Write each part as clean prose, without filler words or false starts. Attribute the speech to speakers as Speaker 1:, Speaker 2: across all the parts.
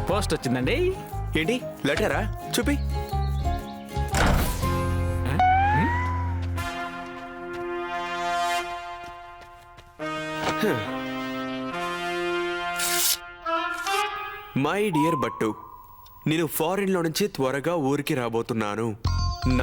Speaker 1: Post వచ్చిందండి.
Speaker 2: ఏంటి లెటరా? చూపి. మై డియర్ బట్టు, నేను ఫారిన్ లో నుంచి త్వరగా ఊరికి రాబోతున్నాను.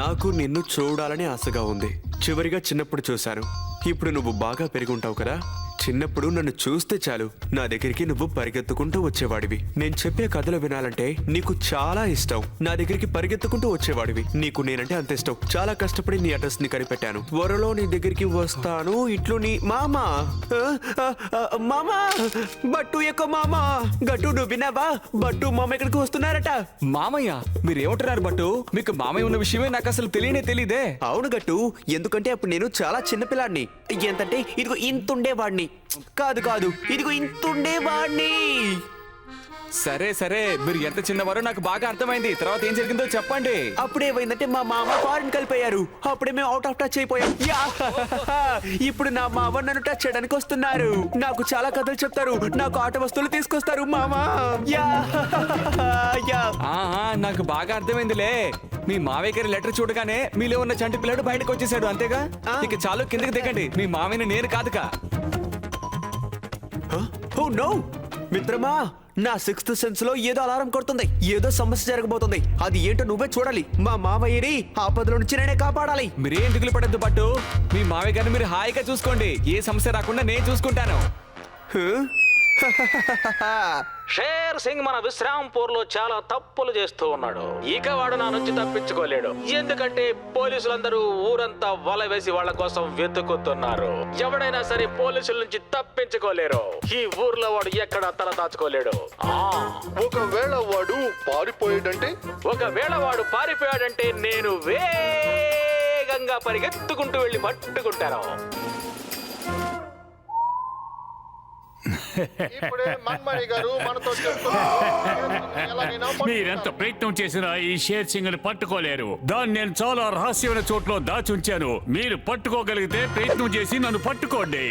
Speaker 2: నాకు నిన్ను చూడాలని ఆశగా ఉంది. చివరిగా చిన్నప్పుడు చూశాను. ఇప్పుడు నువ్వు బాగా పెరుగుంటావు కదా. చిన్నప్పుడు నన్ను చూస్తే చాలు నా దగ్గరికి నువ్వు పరిగెత్తుకుంటూ వచ్చేవాడివి. నేను చెప్పే కథలు వినాలంటే నీకు చాలా ఇష్టం. నా దగ్గరికి పరిగెత్తుకుంటూ వచ్చేవాడివి. నీకు నేనంటే అంత ఇష్టం. చాలా కష్టపడి నీ అడ్రస్ ని కనిపెట్టాను. త్వరలో నీ దగ్గరికి వస్తాను. ఇట్లు నీ మామా. మామా, బట్టు యొక్క మామా. గట్టు నువ్వు విన్నావా? బట్టు మామ ఇక్కడికి వస్తున్నారట.
Speaker 1: మామయ్య, మీరేమంటున్నారు బట్టు? మీకు మామయ్య ఉన్న విషయమే నాకు అసలు తెలియదే.
Speaker 2: అవును గట్టు, ఎందుకంటే అప్పుడు నేను చాలా చిన్నపిల్లాడిని. ఎంతంటే ఇదిగో ఇంతుండేవాడిని. కాదు, ఇదిగో ఇంతుండేవాడిని.
Speaker 1: సరే సరే, మీరు ఎంత చిన్నవారో నాకు బాగా అర్థమైంది. తర్వాత ఏం జరిగిందో చెప్పండి.
Speaker 2: అప్పుడేమైందంటే మా మామ ఫారిన్ కలిపోయారు. అప్పుడే మేము అవుట్ ఆఫ్ టచ్ అయిపోయాం. ఇప్పుడు నా మామ నన్ను టచ్ చేయడానికి వస్తున్నారు. నాకు చాలా కథలు చెప్తారు. నాకు ఆట వస్తువులు తీసుకొస్తారు మామా.
Speaker 1: నాకు బాగా అర్థమైందిలే. మీ మావయ్య గారి లెటర్ చూడగానే మీలో ఉన్న చంటి పిల్లడు బయటకు వచ్చేసాడు, అంతేగా? ఇక చాలు, కిందకి దిగండి. మీ మామయ్యని నేను కాదుగా.
Speaker 2: ఓ నో మిత్రమా, నా సిక్స్త్ సెన్స్ లో ఏదో అలారం కొడుతుంది. ఏదో సమస్య జరగబోతుంది. అది ఏంటో నువ్వే చూడాలి. మా మావయ్యని ఆపదల నుంచి నేనే కాపాడాలి.
Speaker 1: మీరేం దిగులు పడద్దు బట్టు. మీ మావయ్య గారిని మీరు హాయిగా చూసుకోండి. ఏ సమస్య రాకుండా నేను చూసుకుంటాను.
Speaker 3: షేర్ సింగ్ మన విశ్రాంపూర్ లో చాలా తప్పులు చేస్తూ ఉన్నాడు. ఇక వాడు నా నుంచి తప్పించుకోలేడు. ఎందుకంటే పోలీసులందరూ ఊరంతా వల వేసి వాళ్ళ కోసం వెతుకుతున్నారు. ఎవడైనా సరే పోలీసుల నుంచి తప్పించుకోలేరు. ఈ ఊర్లో వాడు ఎక్కడ తల దాచుకోలేడు.
Speaker 4: ఒకవేళ వాడు పారిపోయాడంటే
Speaker 3: నేను వేగంగా పరిగెత్తుకుంటూ వెళ్ళి పట్టుకుంటాను.
Speaker 5: మీరెంత ప్రయత్నం చేసినా ఈ షేర్ సింగ్ ని పట్టుకోలేరు. దాన్ని నేను చాలా రహస్యమైన చోట్ల దాచుంచాను. మీరు పట్టుకోగలిగితే ప్రయత్నం చేసి నన్ను పట్టుకోండి.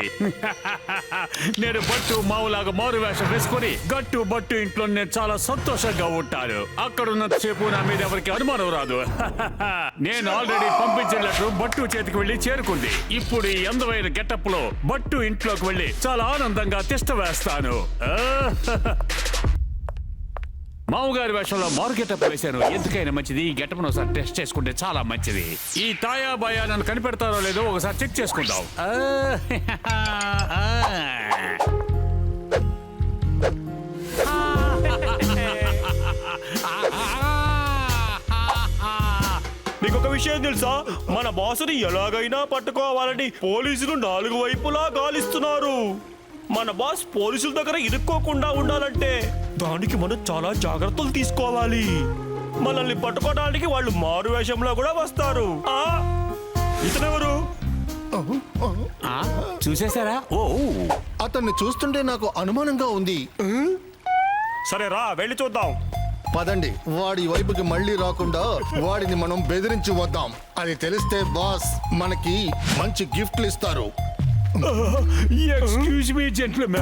Speaker 5: నేను బట్టు మావులాగా మారు వేషం వేసుకుని గట్టు బట్టు ఇంట్లో నేను చాలా సంతోషంగా ఉంటాను. అక్కడున్నంతసేపు నా మీద ఎవరికి అనుమానం రాదు. నేను ఆల్రెడీ పంపించిన లెటర్ బట్టు చేతికి వెళ్లి చేరుకుంది. ఇప్పుడు ఈ అందమైన గెటప్ లో బట్టు ఇంట్లోకి వెళ్లి చాలా ఆనందంగా వేస్తాను. మామగారి వేషంలో మారు గెటప్ వేశాను. ఎందుకైనా మంచిది ఈ గెటప్ ఒకసారి టెస్ట్ చేసుకుంటే చాలా మంచిది. ఈ తాయా బాయా నన్ను కనిపెడతారో లేదో ఒకసారి చెక్ చేసుకుందాం.
Speaker 6: నీకొక విషయం తెలుసా? మన బాసుని ఎలాగైనా పట్టుకోవాలని పోలీసులు 4 వైపులా గాలిస్తున్నారు. మన బాస్ పోలీసుల దగ్గర ఇరుక్కోకుండా ఉండాలంటే దానికి మనం చాలా జాగ్రత్తలు తీసుకోవాలి. మనల్ని పట్టుకోవడానికి వాళ్ళు మారు వేషంలో కూడా వస్తారు. ఇతనెవరు?
Speaker 1: చూసేశారా? ఓ,
Speaker 4: అతన్ని చూస్తుంటే నాకు అనుమానంగా ఉంది.
Speaker 6: సరే రా, వెళ్ళి చూద్దాం.
Speaker 4: పదండి, వాడి వైపుకి మళ్ళీ రాకుండా వాడిని మనం బెదిరించి వద్దాం. అది తెలిస్తే బాస్ మనకి మంచి గిఫ్ట్లు ఇస్తారు.
Speaker 5: ఎక్స్క్యూజ్ మీ జెంట్మెన్,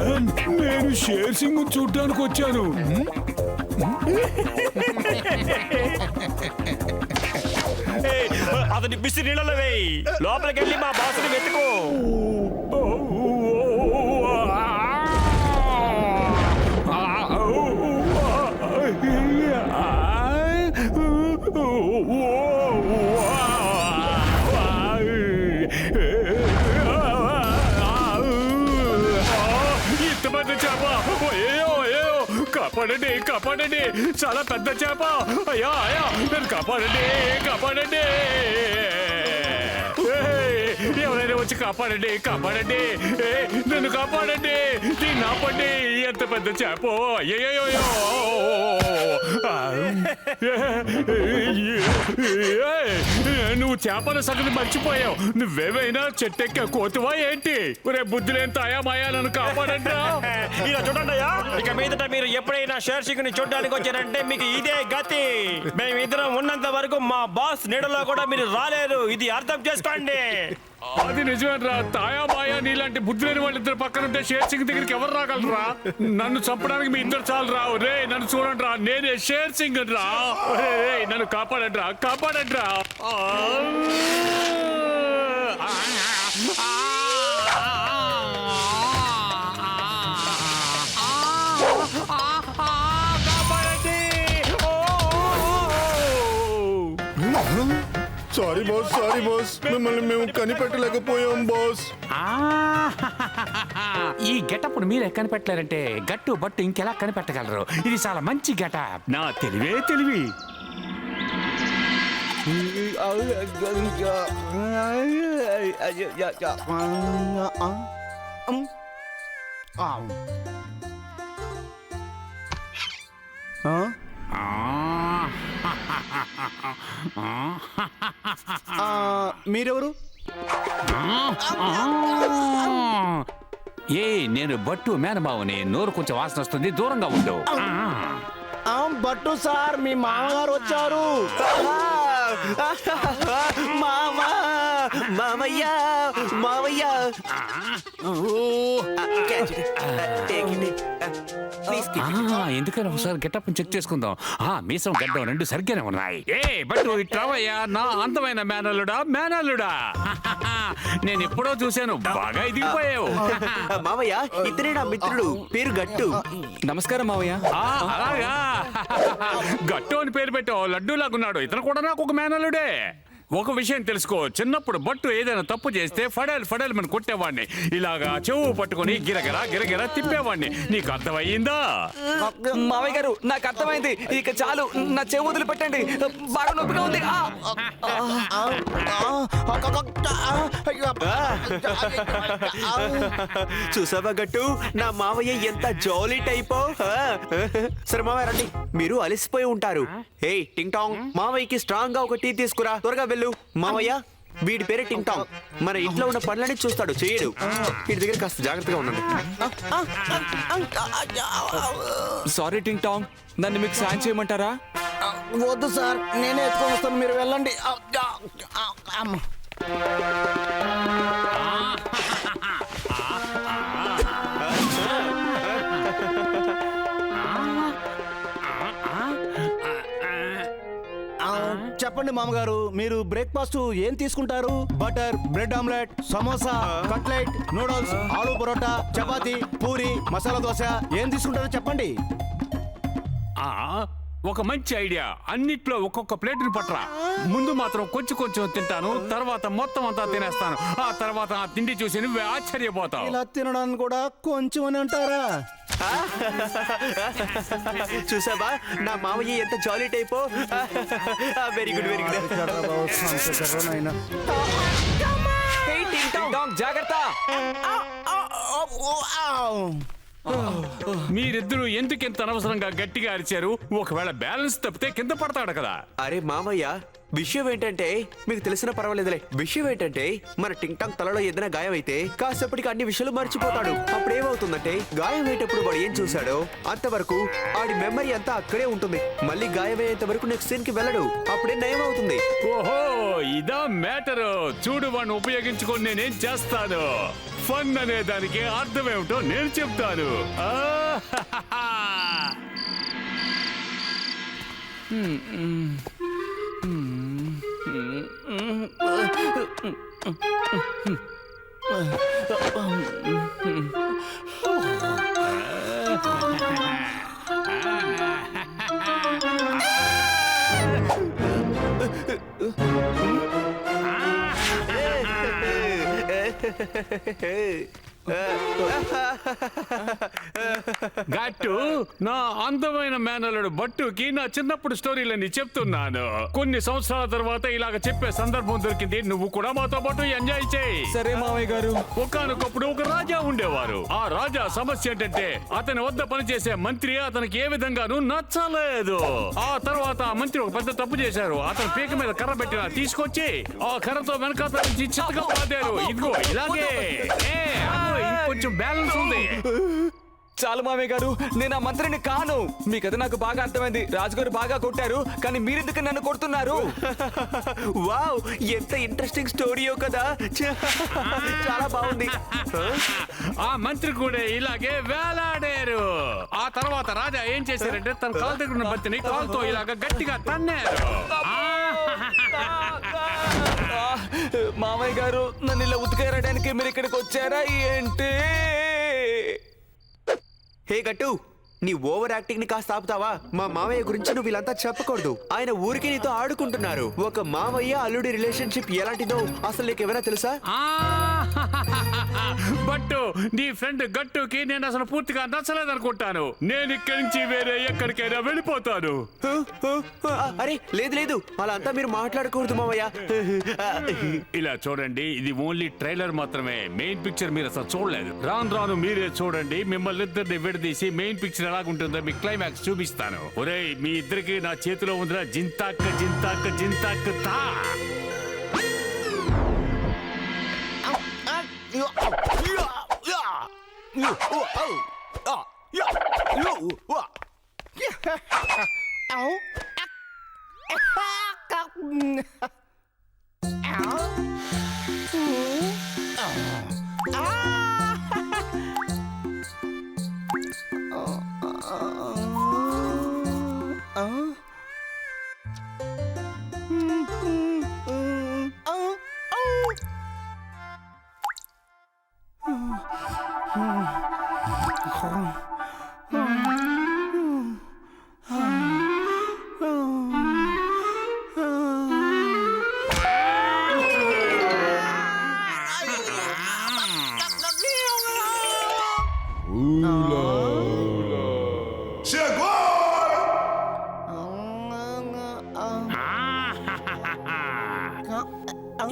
Speaker 5: నేను షేర్ సింగ్ చూడడానికి వచ్చాను.
Speaker 6: అతని పిసి నీళ్ళలో వేయి. లోపలికి వెళ్ళి మా బాసుని వెతుకో.
Speaker 5: కాపాడండి, చాలా పెద్ద చేప. అయ్యా, నన్ను కాపాడండి. ఎవరైనా వచ్చి కాపాడండి, కాపాడండి, నన్ను కాపాడండి, దీన్ని ఆపండి. ఎంత పెద్ద చేపో! అయ్యయ్యో! నువ్వు చేపల సంగతి మర్చిపోయావు. నువ్వేమైనా చెట్టెక్క కోతువా ఏంటి? రే బుద్ధులేని తాయా మాయా, నన్ను కాపాడండి.
Speaker 6: ఇలా చూడండి అయ్యా, ఇక మీదట మీరు ఎప్పుడైనా షేర్ సింగ్ ని చూడడానికి వచ్చారంటే మీకు ఇదే గతి. మేమిద్దరం ఉన్నంత వరకు మా బాస్ నీడలో కూడా మీరు రాలేరు, ఇది అర్థం చేసుకోండి.
Speaker 5: అది నిజమేరా. తాయా మాయా నీలాంటి బుద్ధి లేని వాళ్ళిద్దరు పక్కన ఉంటే షేర్ సింగ్ దగ్గరికి ఎవరు రాగలరా? నన్ను చంపడానికి మీ ఇద్దరు చాలు రా. రే నన్ను చూడండి రా, నేనే షేర్ సింగ్ రా. నన్ను కాపాడండి రా, కాపాడండి రా.
Speaker 4: సారీ బాస్, మిమ్మల్ని మేము కనిపెట్టలేకపోయాం బాస్.
Speaker 5: ఈ గెటప్ మీరు కనిపెట్టలేరంటే గట్టు బట్టు ఇంకెలా కనిపెట్టగలరు? ఇది చాలా మంచి గెటప్. నా తెలివే తెలివి.
Speaker 7: మీరెవరు?
Speaker 5: నేను బట్టు మేనబావుని. నోరు కొంచెం వాసన వస్తుంది, దూరంగా ఉండు.
Speaker 7: బట్టు సార్, మీ మామగారు వచ్చారు.
Speaker 2: మామయ్య
Speaker 5: ఎందుకని ఒకసారి గెటప్ చెక్ చేసుకుందాం. మీసం గడ్డం రెండు సరిగ్గానే ఉన్నాయి. బట్టు ఇట్రావయ్యా, నా అందమైన మేనల్లుడా. నేను ఎప్పుడో చూశాను, బాగా ఎదిగిపోయావు.
Speaker 2: మామయ్య, ఇతనే నా మిత్రుడు, పేరు గట్టు.
Speaker 1: నమస్కారం మావయ్య.
Speaker 5: అలాగా, గట్టు అని పేరు పెట్టావు, లడ్డూలాగున్నాడు. ఇతను కూడా నాకు ఒక మేనల్లుడే. ఒక విషయం తెలుసుకో, చిన్నప్పుడు బట్టు ఏదైనా తప్పు చేస్తే ఫడల్ మనం కొట్టేవాడిని. ఇలాగా చెవు పట్టుకుని గిరగిరా తిప్పేవాడిని. నీకు అర్థమయ్యిందా?
Speaker 1: మావయ్య గారు, నాకు అర్థమైంది. ఇక చాలు, నా చెవు వదిలి పెట్టండి, బాగా నొప్పిగా ఉంది.
Speaker 2: చూసావా గట్టు, నా మావయ్య ఎంత జాలీ టైపో. సరే మావయ్య రండి, మీరు అలసిపోయి ఉంటారు. ఏయ్ టింగ్ టాంగ్, మావయ్యకి స్ట్రాంగ్ గా ఒక టీ తీసుకురా, త్వరగా వెళ్ళు. మావయ్య, వీడి పేరే టింగ్ టాంగ్. మన ఇంట్లో ఉన్న పనులన్నీ చూస్తాడు, చేయడు. వీడి దగ్గర కాస్త జాగ్రత్తగా ఉండండి.
Speaker 1: సారీ టింగ్ టాంగ్, నన్ను మీకు సాయం చేయమంటారా?
Speaker 7: వద్దు సార్, నేనే ఎత్తుకొని వస్తాను, మీరు వెళ్ళండి. చెప్పండి మామగారు, మీరు బ్రేక్ఫాస్ట్ ఏం తీసుకుంటారు? Butter, bread omelette, samosa, cutlet, noodles, aloo paratha, chapati, puri, masala dosa ఏం తీసుకుంటారో చెప్పండి.
Speaker 5: ఒక మంచి ఐడియా. అన్నిట్లో ఒక్కొక్క ప్లేట్ని పట్టరా. ముందు మాత్రం కొంచెం తింటాను, తర్వాత మొత్తం అంతా తినేస్తాను. ఆ తర్వాత ఆ తిండి చూసి నువ్వే ఆశ్చర్యపోతావు.
Speaker 7: ఇలా తినడానికి కూడా కొంచెం అని అంటారా?
Speaker 2: చూసావా, నా మావయ్య ఎంత జాలీ టైపో. Very good, very good.
Speaker 1: టింగ్ టాంగ్, జాగ్రత్త.
Speaker 5: మీరిద్దరూ ఎందుకెంత అనవసరంగా గట్టిగా అరిచారు? ఒకవేళ బ్యాలెన్స్ తప్పితే కింద పడతాడు కదా.
Speaker 2: అరే మామయ్య, విషయం ఏంటంటే, మీకు తెలిసిన పర్వాలేదులే. విషయం ఏంటంటే, మన టింగ్ టాంగ్ తలలో ఏదైనా గాయం అయితే కాసేపటికి అన్ని విషయాలు మర్చిపోతాడు. అప్పుడు ఏమవుతుందంటే, గాయం అయ్యేటప్పుడు వాడు ఏం చూశాడో అంతవరకు ఆడి మెమరీ అంతా అక్కడే ఉంటుంది. మళ్ళీ గాయం అయ్యేంత వరకు నెక్స్ట్ సీన్ కి వెళ్ళడు. అప్పుడే నయం అవుతుంది.
Speaker 5: ఓహో, ఇదా మ్యాటర్. చూడు, వాడిని ఉపయోగించుకొని నేనేం చేస్తాను. ఫన్ అనే దానికి అర్థమేమిటో నేను చెప్తాను. గట్టు నా అందమైన మేనల్లుడు బట్టుకి నా చిన్నప్పుడు స్టోరీలన్నీ చెప్తున్నాను. కొన్ని సంవత్సరాల తర్వాత ఇలాగ చెప్పే సందర్భం దొరికింది. నువ్వు కూడా మాతో పాటు ఎంజాయ్ చేయి.
Speaker 1: సరే మావయ్య గారు.
Speaker 5: ఒకానొకప్పుడు ఒక రాజా ఉండేవారు. ఆ రాజా సమస్య ఏంటంటే అతని వద్ద పనిచేసే మంత్రి అతనికి ఏ విధంగానూ నచ్చలేదు. ఆ తర్వాత ఆ మంత్రి ఒక పెద్ద తప్పు చేశారు. అతని పీక మీద కర్ర పెట్టిన తీసుకొచ్చి ఆ కర్రతో వెనకాల నుంచి చిత్తగా పాదారు. ఇదిగో ఇలాగే. ఇంకొంచెం బ్యాలెన్స్ ఉంది.
Speaker 1: చాలు మావయ్య గారు, నేను ఆ మంత్రిని కాను. మీ కథ నాకు బాగా అర్థమైంది. రాజుగారు బాగా కొట్టారు, కానీ మీరెందుకు నన్ను కొడుతున్నారు?
Speaker 2: వావ్, ఎంత ఇంట్రెస్టింగ్ స్టోరీయో కదా. చాలా బాగుంది.
Speaker 5: ఆ మంత్రి కూడా ఇలాగే వేలాడారు. ఆ తర్వాత రాజా ఏం చేశారంటే తన కాలు దగ్గర ఉన్న బంతిని కాలుతో ఇలాగ గట్టిగా తన్నారు.
Speaker 1: మావయ్య గారు, నన్ను ఇలా ఉతికేయడానికి మీరు ఇక్కడికి వచ్చారా ఏంటి?
Speaker 2: హే గట్టు, నీ ఓవర్ యాక్టింగ్ ని కాస్త ఆపుతావా? మా మావయ్య గురించి నువ్వు వీళ్ళంతా చెప్పకూడదు. ఆయన ఊరికి నీతో ఆడుకుంటున్నారు. ఒక మావయ్య అల్లుడి రిలేషన్షిప్ ఎలాంటిదో అసలు నీకు ఏమైనా తెలుసా?
Speaker 5: బట్టు, నీ ఫ్రెండ్ గట్టుకి నేను అసలు పూర్తిగా నచ్చలేదనుకుంటాను. నేను ఇక్కడి నుంచి వేరే ఎక్కడికైనా వెళ్ళిపోతాను.
Speaker 2: అరే లేదు లేదు, అలా అంతా మీరు మాట్లాడకూడదు మావయ్య.
Speaker 5: ఇలా చూడండి, ఇది ఓన్లీ ట్రైలర్ మాత్రమే. మెయిన్ పిక్చర్ మీరు అసలు చూడలేదు. రాను రాను మీరే చూడండి. మిమ్మల్ని ఇద్దరిని విడదీసి మెయిన్ పిక్చర్ ఎలాగుంటుందో మీ క్లైమాక్స్ చూపిస్తాను. ఒరేయ్, మీ ఇద్దరికి నా చేతిలో ఉందిరా జింతాక్ జింతాక్ జింతాక్ తా.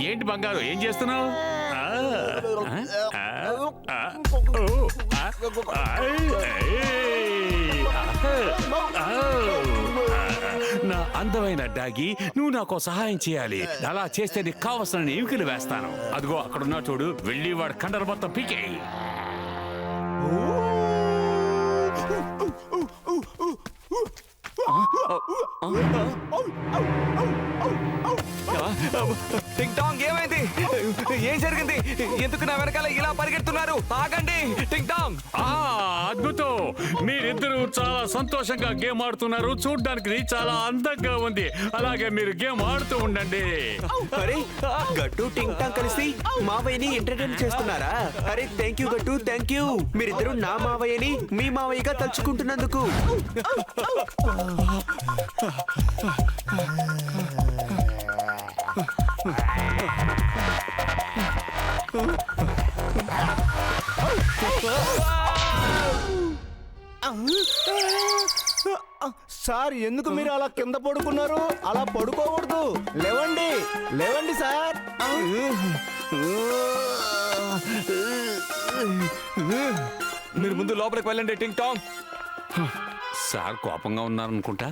Speaker 5: ఏంటి బంగారు, ఏం చేస్తున్నావు? నా అందమైన డాగి, నువ్వు నాకు సహాయం చేయాలి. అలా చేస్తే నీకు కావలసిన ఎముకలు వేస్తాను. అదిగో అక్కడున్నా చూడు, వెళ్ళి వాడు కండలు మొత్తం పీకేయి.
Speaker 1: టింగ్ టాంగ్, ఏమైంది? ఏం జరిగింది? ఎందుకు నా వెనకాల ఇలా పరిగెడుతున్నారు? ఆగండి టింగ్ టాంగ్.
Speaker 5: అద్భుతం, మీరిద్దరూ చాలా సంతోషంగా గేమ్ ఆడుతున్నారు. చూడ్డానికి చాలా అందంగా ఉంది. అలాగే మీరు గేమ్ ఆడుతూ ఉండండి.
Speaker 2: అరే, గట్టు టింగ్ టాంగ్ కలిసి మావయ్యని ఎంటర్టైన్ చేస్తున్నారా? అరే థ్యాంక్ యూ గట్టు, థ్యాంక్ యూ. మీరిద్దరూ నా మావయ్యని మీ మావయ్యగా తలుచుకుంటున్నందుకు.
Speaker 7: సార్, ఎందుకు మీరు అలా కింద పడుకున్నారు? అలా పడుకోకూడదు. లేవండి, లేవండి సార్.
Speaker 1: మీరు ముందు లోపలికి వెళ్ళండి టింగ్ టాంగ్.
Speaker 5: సార్ కోపంగా ఉన్నారనుకుంటా.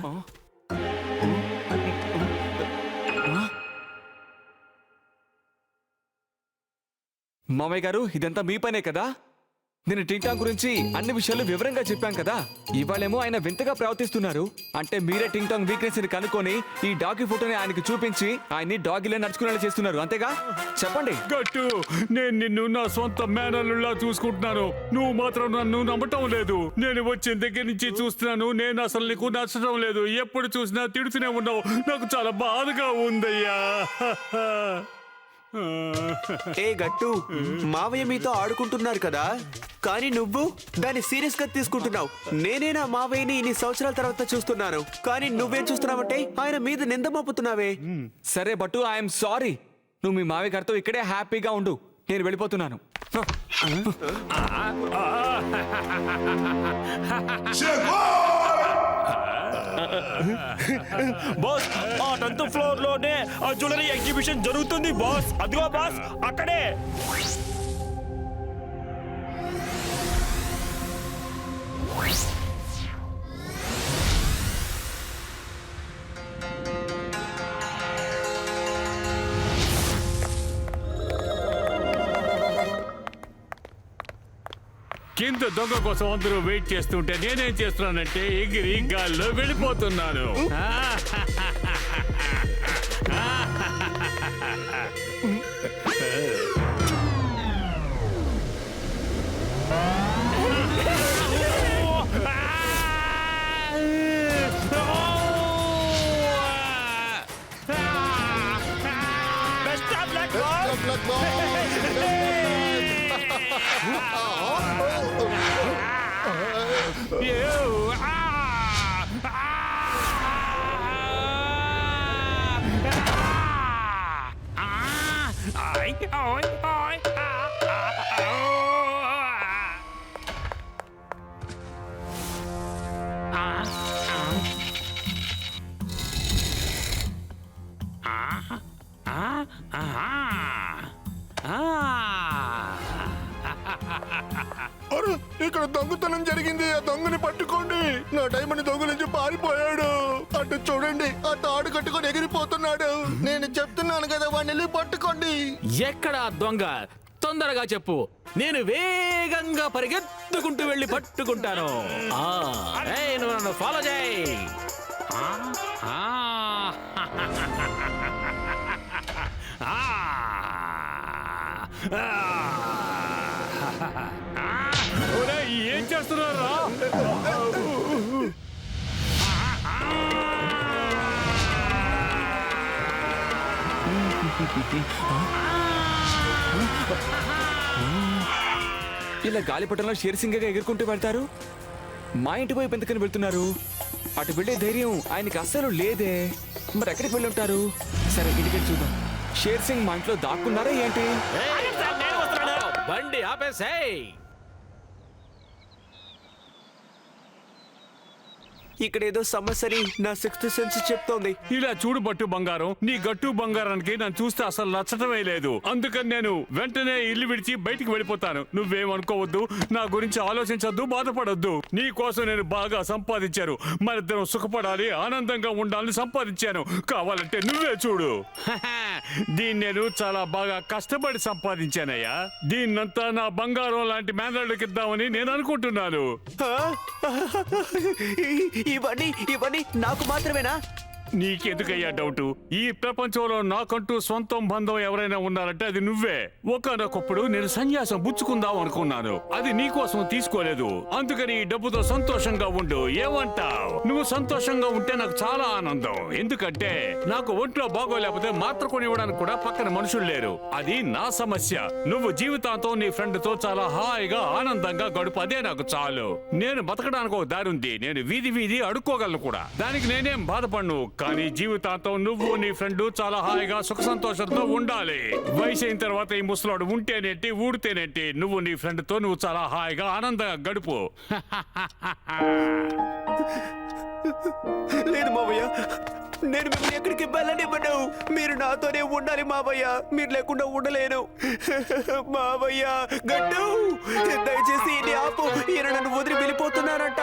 Speaker 1: మామయ్య గారు, ఇదంతా మీ పనే కదా? నేను టింగ్ టాంగ్ గురించి అన్ని విషయాలు వివరంగా చెప్పాం కదా. ఇవాళేమో ఆయన వింతగా ప్రవర్తిస్తున్నారు. అంటే మీరే టింగ్ టాంగ్ వీక్నెస్ ని కనుక్కొని ఈ డాగి ఫోటోని ఆయనకి చూపించి ఆయన్ని డాగిలా నడుచుకునేలా చేస్తున్నారు, అంతేగా? చెప్పండి.
Speaker 5: గట్టు, నేను నిన్ను నా సొంత మేనల్లులా చూసుకుంటున్నాను. నువ్వు మాత్రం నన్ను నమ్మటం లేదు. నేను వచ్చిన దగ్గర నుంచి చూస్తున్నాను, నేను అసలు నీకు నచ్చడం లేదు. ఎప్పుడు చూసినా తిడుతూనే ఉన్నావు. నాకు చాలా బాధగా ఉందయ్యా.
Speaker 2: ఏ గట్టు, మావయ్య మీతో ఆడుకుంటున్నారు కదా, కానీ నువ్వు దాన్ని సీరియస్ గా తీసుకుంటున్నావు. నేనే నా మావయ్యని ఇన్ని సంవత్సరాల తర్వాత చూస్తున్నాను, కానీ నువ్వేం చూస్తున్నావంటే ఆయన మీద నింద మోపుతున్నావే.
Speaker 1: సరే బట్టు, ఐఎమ్ సారీ. నువ్వు మీ మావయ్య గారితో ఇక్కడే హ్యాపీగా ఉండు. నేను వెళ్ళిపోతున్నాను.
Speaker 6: బాస్ ఆ 10th ఫ్లోర్ లోనే ఆ జ్యువెలరీ ఎగ్జిబిషన్ జరుగుతుంది బాస్. అదిగో బాస్ అక్కడే.
Speaker 5: కింద దొంగ కోసం అందరూ వెయిట్ చేస్తుంటే నేనేం చేస్తున్నానంటే ఎగిరి గాల్లో వెళ్ళిపోతున్నాను.
Speaker 6: Best of luck boss.
Speaker 4: అరే, ఇక్కడ దొంగతనం జరిగింది. ఆ దొంగని పట్టుకోండి. నా డైమండ్ దొంగ నుంచి పారిపోయాడు. అటు చూడండి, ఆ తాడు కట్టుకొని ఎగిరిపోతున్నాడు. నేను చెప్తున్నాను కదా, వాడిని వెళ్ళి పట్టుకోండి.
Speaker 3: ఎక్కడ దొంగ? తొందరగా చెప్పు, నేను వేగంగా పరిగెత్తుకుంటూ వెళ్ళి పట్టుకుంటాను. ఏయ్, నువ్వు నన్ను ఫాలో చేయి.
Speaker 5: ఒరేయ్, ఏం చేస్తున్నారా?
Speaker 1: ఇలా గాలిపటంలో షేర్సింగగా ఎగురుకుంటూ వెళ్తారు. మా ఇంటి వైపు ఎందుకని వెళ్తున్నారు? అటు వెళ్ళే ధైర్యం ఆయనకి అస్సలు లేదే. మరి ఎక్కడికి వెళ్ళి ఉంటారు? సరే, ఇంటికి చూద్దాం. షేర్ సింగ్ మా ఇంట్లో దాక్కున్నారా ఏంటి?
Speaker 3: ఏయ్, నేను వస్తున్నాను. బండి ఆపేసేయ్.
Speaker 2: ఇక్కడ ఏదో సమస్యని నా 6th సెన్స్ చెప్తోంది.
Speaker 5: ఇలా చూడు బట్టు బంగారం, నీ గట్టు బంగారానికి నన్ను చూస్తే అసలు నచ్చటమే లేదు. అందుకని నేను వెంటనే ఇల్లు విడిచి బయటికి వెళ్ళిపోతాను. నువ్వేమనుకోవద్దు, నా గురించి ఆలోచించొద్దు, బాధపడొద్దు. నీ కోసం నేను బాగా సంపాదించాను. మరిద్దరం సుఖపడాలి, ఆనందంగా ఉండాలని సంపాదించాను. కావాలంటే నువ్వే చూడు. దీన్ని నేను చాలా బాగా కష్టపడి సంపాదించానయ్యా. దీన్నంతా నా బంగారం లాంటి మేనల్లోకి ఇద్దామని నేను అనుకుంటున్నాను.
Speaker 2: ఇవన్నీ నాకు మాత్రమేనా?
Speaker 5: నీకెందుకయ్యా డౌట్? ఈ ప్రపంచంలో నాకంటూ సొంతం బంధం ఎవరైనా ఉన్నారంటే అది నువ్వే. ఒకనొకప్పుడు నేను సన్యాసం పుచ్చుకుందాం అనుకున్నాను. అది నీకోసం తీసుకోలేదు. అందుకని ఈ డబ్బుతో సంతోషంగా ఉండు. ఏమంటావ్? నువ్వు సంతోషంగా ఉంటే నాకు చాలా ఆనందం. ఎందుకంటే నాకు ఒంట్లో బాగోలేకపోతే మాత్ర కొనివ్వడానికి కూడా పక్కన మనుషులు లేరు. అది నా సమస్య. నువ్వు జీవితాంతం నీ ఫ్రెండ్ తో చాలా హాయిగా ఆనందంగా గడుపు. అదే నాకు చాలు. నేను బతకడానికి ఒక దారి ఉంది. నేను వీధి వీధి అడుక్కోగలను కూడా. దానికి నేనేం బాధపడను. కానీ జీవితాంతం నువ్వు నీ ఫ్రెండ్ చాలా హాయిగా సుఖ సంతోషంతో ఉండాలి. వయసు అయిన తర్వాత ఈ ముసలాడు ఉంటేనేంటి, ఊడితేనేంటి, నువ్వు నీ ఫ్రెండ్ తో నువ్వు చాలా హాయిగా ఆనందంగా గడుపు.
Speaker 2: లేదు మావయ్య, నేను మిమ్మల్ని ఎక్కడికి వెళ్ళనివ్వను. మీరు నాతోనే ఉండాలి మావయ్య. మీరు లేకుండా ఉండలేను. మావయ్య, గట్టు, దయచేసి ఇది ఆపు. ఈయన నన్ను వదిలి వెళ్ళిపోతున్నారంట.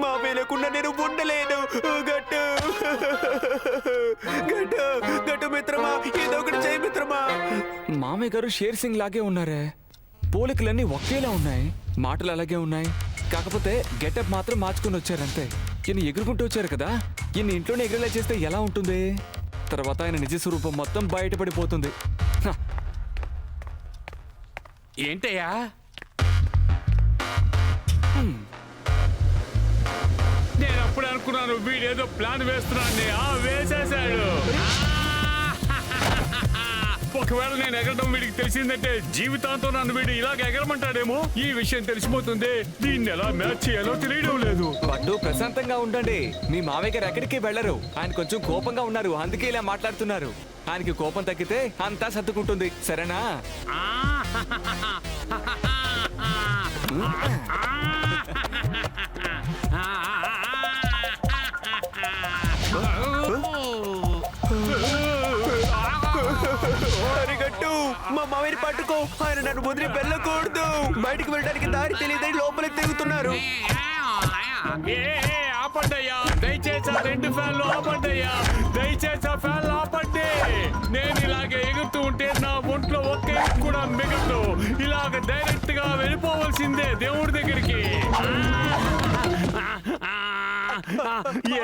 Speaker 2: మావయ్య లేకుండా నేను ఉండలేను. గట్టు, గట్టు, గట్టు మిత్రమా, ఏదో ఒకటి చేయి మిత్రమా.
Speaker 1: మామయ్య గారు షేర్ సింగ్ లాగే ఉన్నారే. పోలికలన్నీ ఒకేలా ఉన్నాయి, మాటలు అలాగే ఉన్నాయి. కాకపోతే గెటప్ మాత్రం మార్చుకుని వచ్చారంతే. ఈయన ఎగురుకుంటూ వచ్చారు కదా, ఈయన ఇంట్లోనే ఎగురేలా చేస్తే ఎలా ఉంటుంది? తర్వాత ఆయన నిజ స్వరూపం మొత్తం బయటపడిపోతుంది. హ.
Speaker 5: ఏంటయ్యా? నేను అప్పుడు అనుకున్నాను వీడేదో ప్లాన్ వేస్తున్నాను. వేసేశాడు. ఒకవేళ నేను ఎగరడం వీడికి తెలిసిందంటే జీవితాంతం నన్ను వీడు ఇలాగ ఎగరమంటాడేమో. ఈ విషయం తెలిసిపోతుంది. దీన్ని ఎలా మ్యాచ్ చేయాలో తెలియడం లేదు.
Speaker 1: పట్టు, ప్రశాంతంగా ఉండండి. మీ మామయ్య గారు ఎక్కడికి వెళ్ళరు. ఆయన కొంచెం కోపంగా ఉన్నారు, అందుకే ఇలా మాట్లాడుతున్నారు. ఆయనకి కోపం తగ్గితే అంతా సర్దుకుంటుంది సరేనా?
Speaker 2: గట్టు మా మామయ్యని పట్టుకో, ఆయన నన్ను వదిలి వెళ్ళకూడదు. బయటికి వెళ్ళడానికి దారి తెలియదని లోపలికి తిరుగుతున్నారు.
Speaker 5: ఆపండయ్యా, దయచేసి ఆ 2 ఫ్యాన్లు ఆపండయ్యా, దయచేసి ఆ ఫ్యాన్లు ఆపండి. నేను ఇలాగే ఎగురుతూ ఉంటే నా ఒంట్లో ఒకే కూడా మిగలదు. ఇలాగ డైరెక్ట్ గా వెళ్ళిపోవలసిందే దేవుడి దగ్గరికి.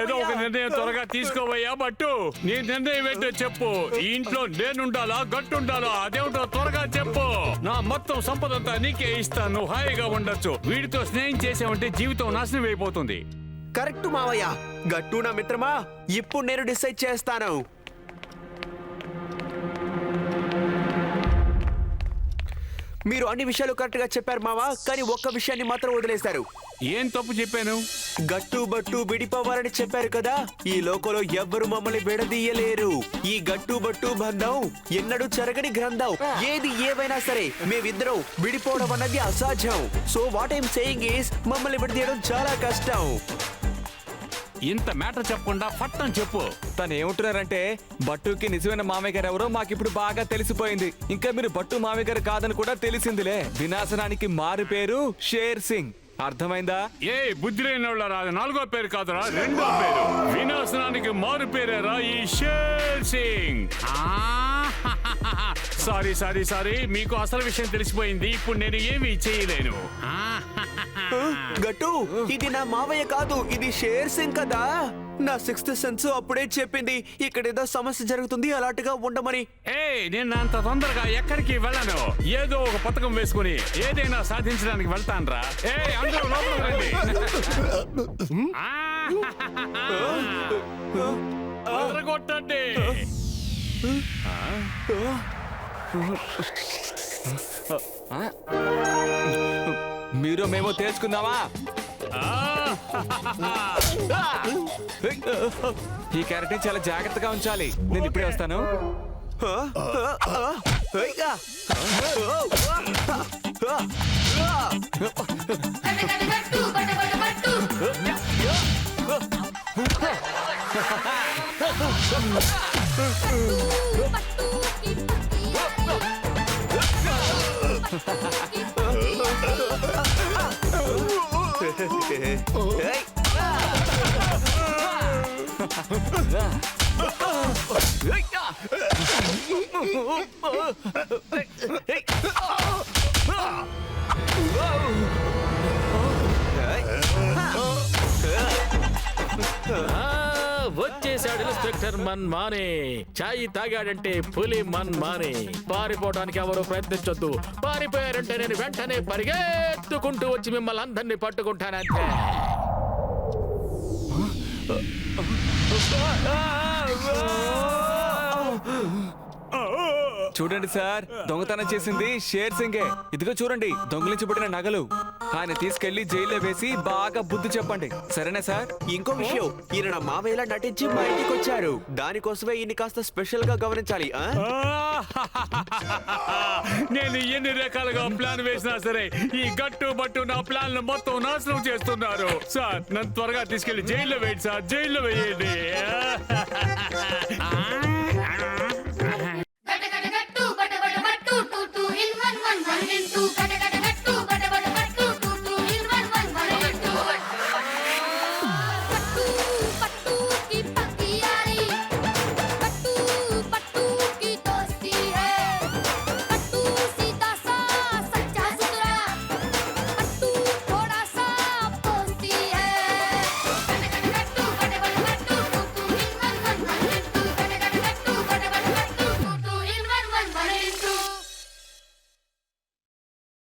Speaker 5: ఏదో ఒక నిర్ణయం త్వరగా తీసుకోవయ్యా బట్టు. నీ నిర్ణయం ఏంటో చెప్పు. ఈ ఇంట్లో నేనుండాలా గట్టుండాలా అదేమిటో త్వరగా చెప్పు. నా మొత్తం సంపదంతా నీకే ఇస్తాను, నువ్వు హాయిగా ఉండొచ్చు. వీడితో స్నేహం చేసావంటే జీవితం నాశనం అయిపోతుంది.
Speaker 2: కరెక్ట్ మావయ్య. గట్టు నా మిత్రమా, ఇప్పుడు నేను డిసైడ్ చేస్తాను. మీరు అన్ని విషయాలు కరెక్ట్ గా చెప్పారు మావా, కానీ ఒక్క విషయాన్ని మాత్రం వదిలేశారు.
Speaker 5: ఏం తప్పు చెప్పాను?
Speaker 2: గట్టు బట్టు విడిపోవాలని చెప్పారు కదా. ఈ లోకంలో ఎవ్వరు మమ్మల్ని విడదీయలేరు. ఈ గట్టు బట్టు బంధం ఎన్నడూ చెరగని గ్రంథం. ఏది ఏవైనా సరే మేమిద్దరం విడిపోవడం అన్నది అసాధ్యం. So what I'm saying is మమ్మల్ని విడదీయడం చాలా కష్టం.
Speaker 5: ఇంత మ్యాటర్ చెప్పకుండా ఫట్టం చెప్పు.
Speaker 1: తను ఏమంటున్నారంటే బట్టుకి నిజమైన మామయ్య గారు ఎవరో మాకిప్పుడు బాగా తెలిసిపోయింది. ఇంకా మీరు బట్టు మామయ్య గారు కాదని కూడా తెలిసిందిలే. వినాశనానికి మారు పేరు షేర్ సింగ్. అర్థమైందా?
Speaker 5: ఏ బుద్ధి లేని వాళ్ళరా, 4వ పేరు కాదురా, 2వ పేరు. వినాశనానికి మారు పేరేరా ఈ share Singh. Sorry sorry sorry, మీకు అసలు విషయం తెలిసిపోయింది. ఇప్పుడు నేను ఏమీ చేయలేను.
Speaker 2: గట్టు, ఇది నా మావయ్య కాదు, ఇది షేర్ సింగ్ కదా. నా 6th సెన్స్ అప్పుడే చెప్పింది ఇక్కడ ఏదో సమస్య జరుగుతుంది, అలాంటిగా ఉండమని.
Speaker 5: నేను అంత తొందరగా ఎక్కడికి వెళ్ళను. ఏదో ఒక పథకం వేసుకుని ఏదైనా సాధించడానికి వెళ్తాన్రా. అందరూ లోపలికి రండి. అదరగొట్టండి.
Speaker 1: మీరు మేము తేల్చుకుందామా? ఈ క్యారెక్టర్ చాలా జాగ్రత్తగా ఉంచాలి. నేను ఇప్పుడే వస్తాను.
Speaker 3: వచ్చేసాడు ఇన్స్పెక్టర్ మన్మానే. చాయ్ తాగాడంటే పులి మన్మానే. పారిపోవడానికి ఎవరు ప్రయత్నించొద్దు. పారిపోయారంటే నేను వెంటనే పరిగెత్తుకుంటూ వచ్చి మిమ్మల్ని అందరినీ పట్టుకుంటానంటే.
Speaker 1: చూడండి సార్, దొంగతనం చేసింది షేర్ సింగే. ఇదిగో చూడండి, దొంగిలించి పడిన నగలు. ఆయన తీసుకెళ్లి జైల్లో వేసి బాగా బుద్ధి చెప్పండి, సరేనా సార్?
Speaker 2: ఇంకో విషయం, ఈయన నా మావయ్యలా నటించి మా ఇంటికి వచ్చారు. దానికోసమే ఈయన కాస్త స్పెషల్ గా గమనించాలి.
Speaker 5: నేను ఎన్ని రకాలుగా ప్లాన్ వేసినా సరే ఈ గట్టు బట్టు నా ప్లాన్ మొత్తం నాశనం చేస్తున్నారు. సార్, నన్ను త్వరగా తీసుకెళ్లి జైల్లో వేయండి సార్, జైల్లో వేయండి.
Speaker 8: Gata gata gattu, bata bata battu, two two in one one in two. Gata